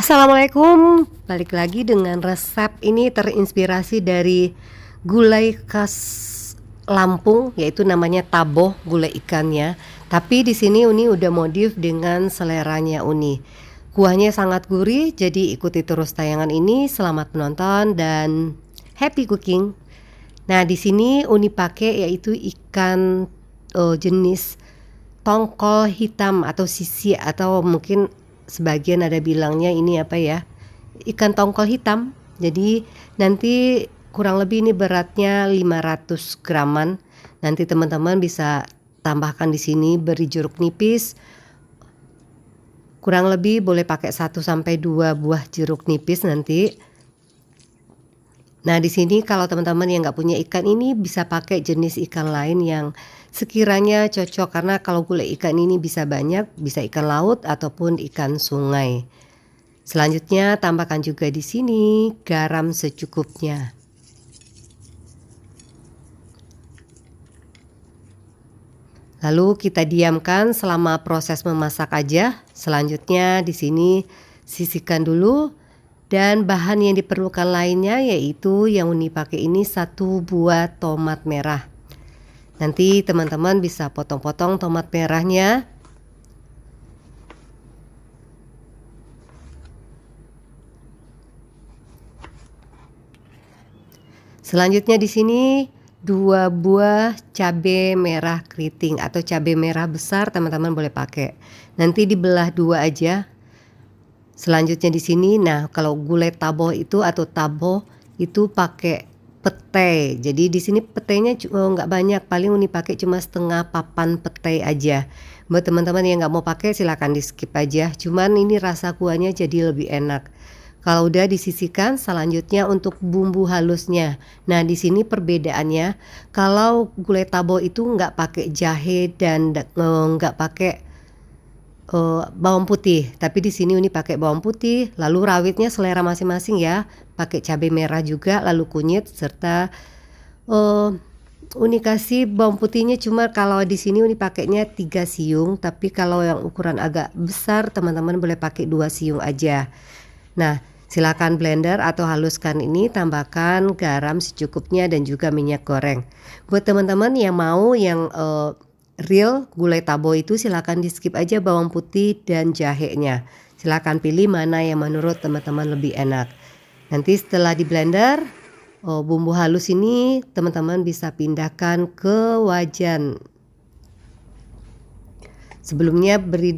Assalamualaikum, balik lagi dengan resep ini terinspirasi dari gulai khas Lampung, yaitu namanya taboh gulai ikannya. Tapi di sini Uni udah modif dengan seleranya Uni. Kuahnya sangat gurih, jadi ikuti terus tayangan ini. Selamat menonton dan happy cooking. Nah, di sini Uni pakai yaitu ikan jenis tongkol hitam atau sisi, atau mungkin sebagian ada bilangnya ini apa ya, ikan tongkol hitam. Jadi nanti kurang lebih ini beratnya 500 graman. Nanti teman-teman bisa tambahkan di sini beri jeruk nipis. Kurang lebih boleh pakai 1 sampai 2 buah jeruk nipis nanti. Nah, di sini kalau teman-teman yang nggak punya ikan ini bisa pakai jenis ikan lain yang sekiranya cocok, karena kalau gulai ikan ini bisa banyak, bisa ikan laut ataupun ikan sungai. Selanjutnya tambahkan juga di sini garam secukupnya. Lalu kita diamkan selama proses memasak aja. Selanjutnya di sini sisihkan dulu. Dan bahan yang diperlukan lainnya yaitu yang Uni pakai ini 1 buah tomat merah. Nanti teman-teman bisa potong-potong tomat merahnya. Selanjutnya di sini 2 buah cabai merah keriting atau cabai merah besar teman-teman boleh pakai. Nanti dibelah 2 aja. Selanjutnya di sini, nah kalau gulai taboh itu atau taboh itu pakai petai. Jadi di sini petainya nggak banyak, paling Uni pakai cuma setengah papan petai aja. Buat teman-teman yang nggak mau pakai silakan di skip aja. Cuman ini rasa kuahnya jadi lebih enak. Kalau udah disisihkan, selanjutnya untuk bumbu halusnya. Nah di sini perbedaannya, kalau gulai taboh itu nggak pakai jahe dan nggak pakai bawang putih, tapi di sini Uni pakai bawang putih, lalu rawitnya selera masing-masing ya, pakai cabai merah juga, lalu kunyit serta Uni kasih bawang putihnya cuma kalau di sini Uni pakainya 3 siung, tapi kalau yang ukuran agak besar teman-teman boleh pakai 2 siung aja. Nah, silakan blender atau haluskan ini, tambahkan garam secukupnya dan juga minyak goreng. Buat teman-teman yang mau yang real gulai taboh itu silakan di skip aja bawang putih dan jahenya. Silakan pilih mana yang menurut teman-teman lebih enak. Nanti setelah di blender, bumbu halus ini teman-teman bisa pindahkan ke wajan. Sebelumnya beri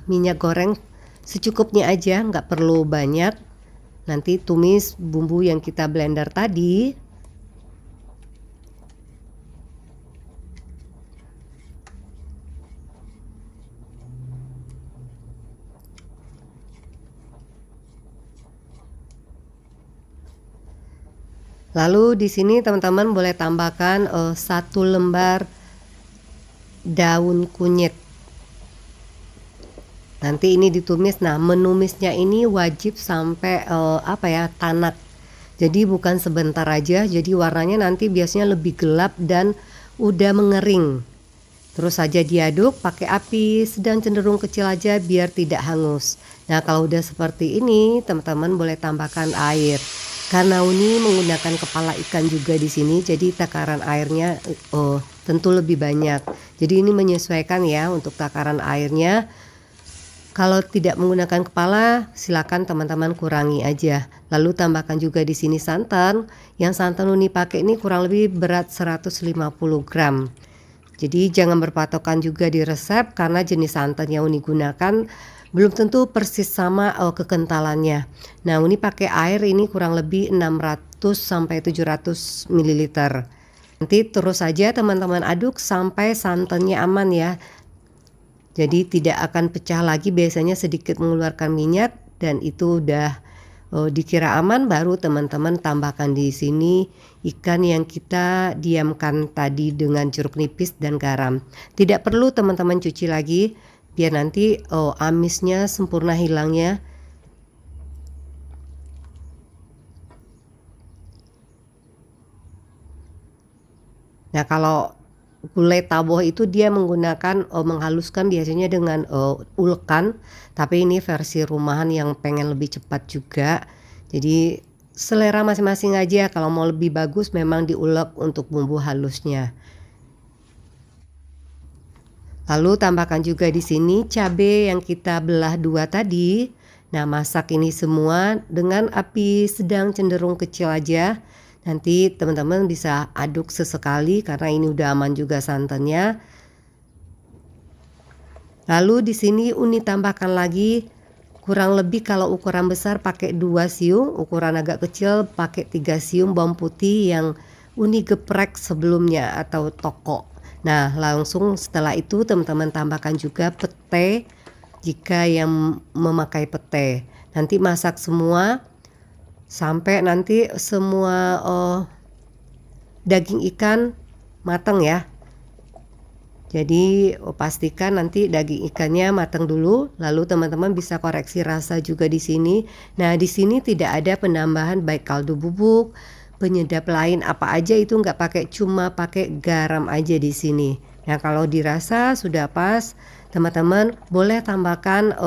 minyak goreng secukupnya aja, nggak perlu banyak. Nanti tumis bumbu yang kita blender tadi. Lalu di sini teman-teman boleh tambahkan 1 lembar daun kunyit. Nanti ini ditumis. Nah, menumisnya ini wajib sampai tanak. Jadi bukan sebentar aja, jadi warnanya nanti biasanya lebih gelap dan udah mengering. Terus saja diaduk pakai api sedang cenderung kecil aja biar tidak hangus. Nah, kalau udah seperti ini, teman-teman boleh tambahkan air. Karena Uni menggunakan kepala ikan juga di sini, jadi takaran airnya tentu lebih banyak. Jadi ini menyesuaikan ya untuk takaran airnya. Kalau tidak menggunakan kepala, silakan teman-teman kurangi aja. Lalu tambahkan juga di sini santan. Yang santan Uni pakai ini kurang lebih berat 150 gram. Jadi jangan berpatokan juga di resep karena jenis santan yang Uni gunakan belum tentu persis sama kekentalannya. Nah, Uni pakai air ini kurang lebih 600 sampai 700 ml. Nanti terus saja teman-teman aduk sampai santannya aman ya. Jadi tidak akan pecah lagi, biasanya sedikit mengeluarkan minyak dan itu udah dikira aman, baru teman-teman tambahkan di sini ikan yang kita diamkan tadi dengan jeruk nipis dan garam. Tidak perlu teman-teman cuci lagi biar nanti amisnya sempurna hilangnya. Nah, kalau gulai taboh itu dia menggunakan, menghaluskan biasanya dengan, ulekan, tapi ini versi rumahan yang pengen lebih cepat juga. Jadi selera masing-masing aja, kalau mau lebih bagus memang diulek untuk bumbu halusnya. Lalu tambahkan juga di sini cabe yang kita belah 2 tadi. Nah, masak ini semua dengan api sedang cenderung kecil aja. Nanti teman-teman bisa aduk sesekali karena ini udah aman juga santannya. Lalu di sini Uni tambahkan lagi kurang lebih kalau ukuran besar pakai 2 siung, ukuran agak kecil pakai 3 siung bawang putih yang Uni geprek sebelumnya atau toko. Nah, langsung setelah itu teman-teman tambahkan juga pete jika yang memakai pete. Nanti masak semua sampai nanti semua daging ikan matang ya. Jadi pastikan nanti daging ikannya matang dulu, lalu teman-teman bisa koreksi rasa juga di sini. Nah, di sini tidak ada penambahan baik kaldu bubuk, penyedap lain apa aja itu nggak pakai, cuma pakai garam aja di sini. Nah, kalau dirasa sudah pas, teman-teman boleh tambahkan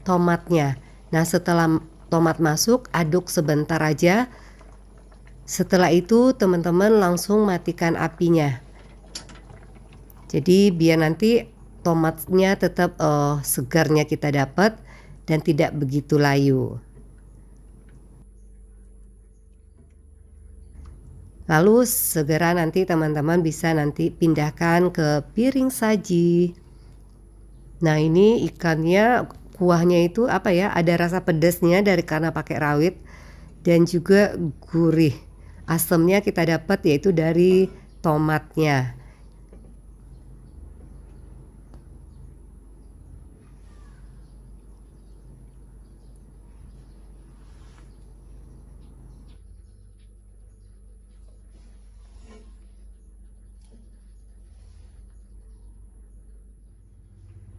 tomatnya. Nah, setelah tomat masuk, aduk sebentar aja. Setelah itu teman-teman langsung matikan apinya. Jadi biar nanti tomatnya tetap segarnya kita dapat dan tidak begitu layu. Lalu segera nanti teman-teman bisa nanti pindahkan ke piring saji. Nah, ini ikannya kuahnya itu apa ya, ada rasa pedasnya dari karena pakai rawit dan juga gurih. Asamnya kita dapat yaitu dari tomatnya.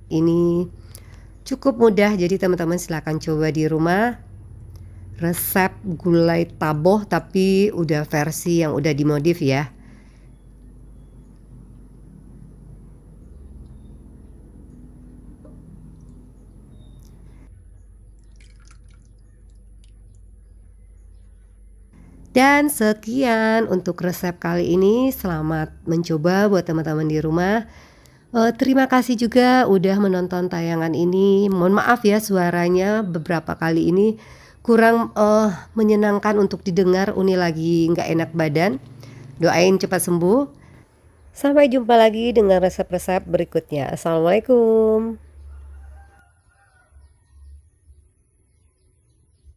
Ini cukup mudah, jadi teman-teman silahkan coba di rumah. Resep gulai taboh tapi udah versi yang udah dimodif ya. Dan sekian untuk resep kali ini, selamat mencoba buat teman-teman di rumah. Terima kasih juga udah menonton tayangan ini. Mohon maaf ya suaranya beberapa kali ini kurang, menyenangkan untuk didengar, Uni lagi nggak enak badan. Doain cepat sembuh. Sampai jumpa lagi dengan resep-resep berikutnya. Assalamualaikum.